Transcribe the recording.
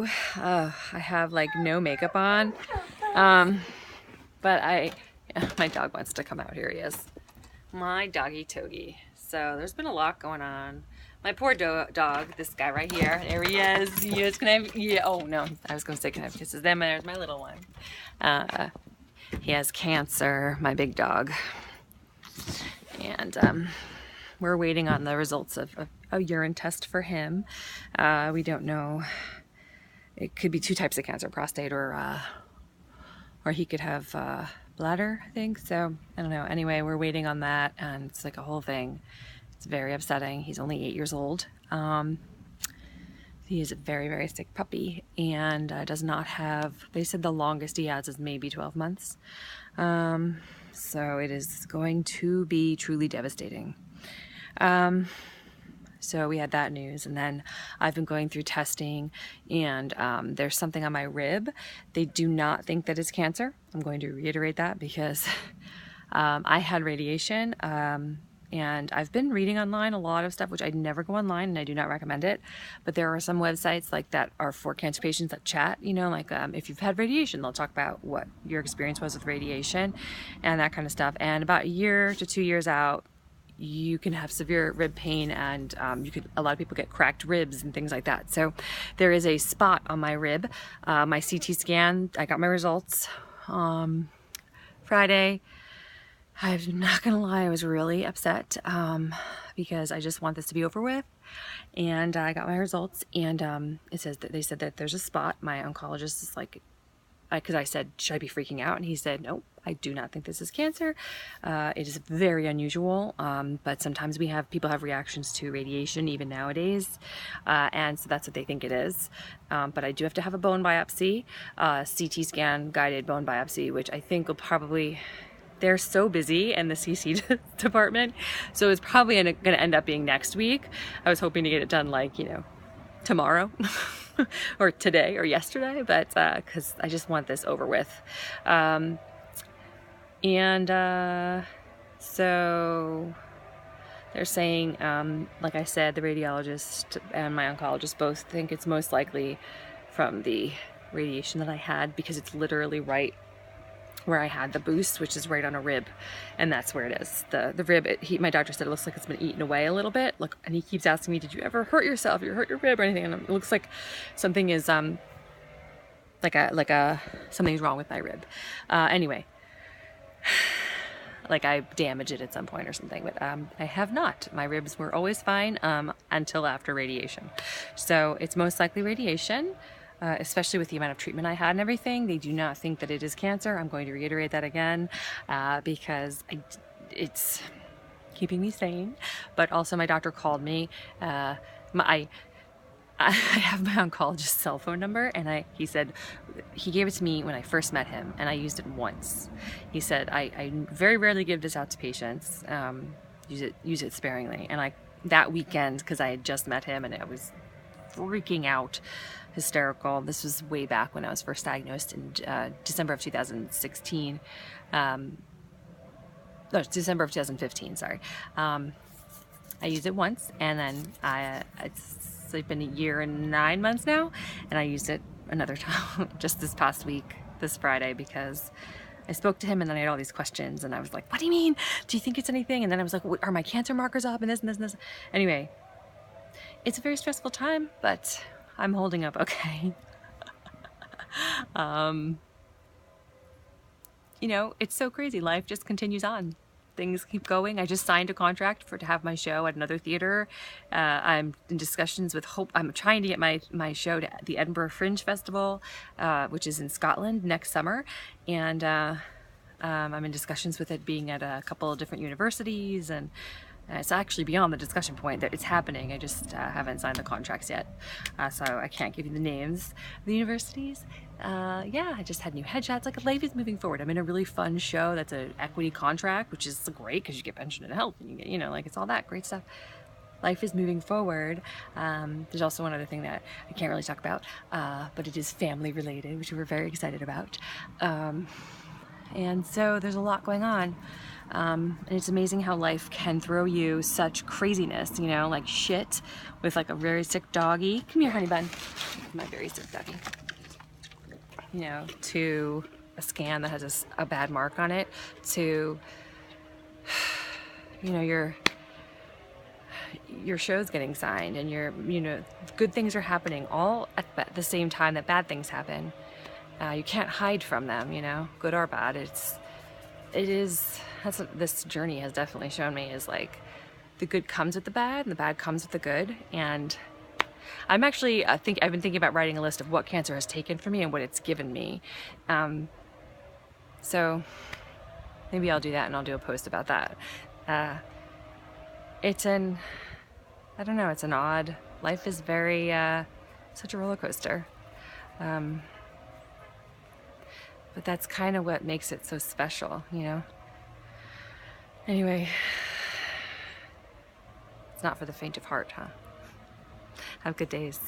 So I have like no makeup on, but my dog wants to come out. Here he is, my doggy Togi. So there's been a lot going on. My poor dog, this guy right here, there he is. Yes, can I have, yeah, oh no, I was gonna say can I have kisses? Then there's my little one. He has cancer, my big dog. And we're waiting on the results of a urine test for him. We don't know. It could be 2 types of cancer, prostate or he could have bladder, I think. So I don't know. Anyway, we're waiting on that, and it's like a whole thing. It's very upsetting. He's only 8 years old. He is a very, very sick puppy, and does not have, they said the longest he has is maybe 12 months. So it is going to be truly devastating. So we had that news, and then I've been going through testing, and there's something on my rib. They do not think that it's cancer. I'm going to reiterate that because I had radiation, and I've been reading online a lot of stuff, which I never go online, and I do not recommend it. But there are some websites like that are for cancer patients that chat, you know, like if you've had radiation, they'll talk about what your experience was with radiation and that kind of stuff. And about 1 year to 2 years out, you can have severe rib pain, and a lot of people get cracked ribs and things like that. So there is a spot on my rib. My CT scan, I got my results Friday. I'm not gonna lie, I was really upset because I just want this to be over with. And I got my results, and it says that they said that there's a spot. My oncologist is like, because I said, should I be freaking out? And he said, nope, I do not think this is cancer. It is very unusual, but sometimes people have reactions to radiation even nowadays, and so that's what they think it is. But I do have to have a bone biopsy, CT scan guided bone biopsy, which I think will probably, they're so busy in the CC department, so it's probably going to end up being next week. I was hoping to get it done like, you know, tomorrow or today or yesterday, but because I just want this over with. So they're saying, like I said, the radiologist and my oncologist both think it's most likely from the radiation that I had, because it's literally right where I had the boost, which is right on a rib, and that's where it is. The rib, my doctor said it looks like it's been eaten away a little bit. Look, and he keeps asking me, did you ever hurt yourself? You hurt your rib or anything? And it looks like something is something's wrong with my rib. Anyway, like I damaged it at some point or something, but I have not. My ribs were always fine until after radiation. So it's most likely radiation. Especially with the amount of treatment I had and everything. They do not think that it is cancer. I'm going to reiterate that again because it's keeping me sane. But also my doctor called me. I have my oncologist's cell phone number, and he said, he gave it to me when I first met him, and I used it once. He said, I very rarely give this out to patients. Use it sparingly. And that weekend, because I had just met him and I was freaking out, hysterical. This was way back when I was first diagnosed in December of 2016. No, December of 2015, sorry. I used it once, and then it's been 1 year and 9 months now, and I used it another time just this past week, this Friday, because I spoke to him, and then I had all these questions, and I was like, what do you mean? Do you think it's anything? And then I was like, are my cancer markers up, and this and this and this? Anyway, it's a very stressful time, but I'm holding up okay. You know, it's so crazy. Life just continues on. Things keep going. I just signed a contract to have my show at another theater. I'm in discussions with Hope. I'm trying to get my show to the Edinburgh Fringe Festival, which is in Scotland next summer. And I'm in discussions with it being at a couple of different universities, and it's actually beyond the discussion point that it's happening. I just haven't signed the contracts yet, so I can't give you the names of the universities. Yeah, I just had new headshots. Like, life is moving forward. I'm in a really fun show that's an equity contract, which is great because you get pension and health, and you get, you know, like, it's all that great stuff. Life is moving forward. There's also one other thing that I can't really talk about, but it is family related, which we're very excited about. And so there's a lot going on. And it's amazing how life can throw you such craziness, you know, like shit with like a very sick doggy. Come here, honey bun. My very sick doggy. You know, to a scan that has a bad mark on it, to, you know, your show's getting signed and you know, good things are happening all at the same time that bad things happen. You can't hide from them, you know, good or bad. That's what this journey has definitely shown me, is like the good comes with the bad and the bad comes with the good. And I'm actually, I've been thinking about writing a list of what cancer has taken from me and what it's given me. So maybe I'll do that, and I'll do a post about that. I don't know, it's an odd, life is very, such a roller coaster. But that's kind of what makes it so special, you know? Anyway, it's not for the faint of heart, huh? Have good days.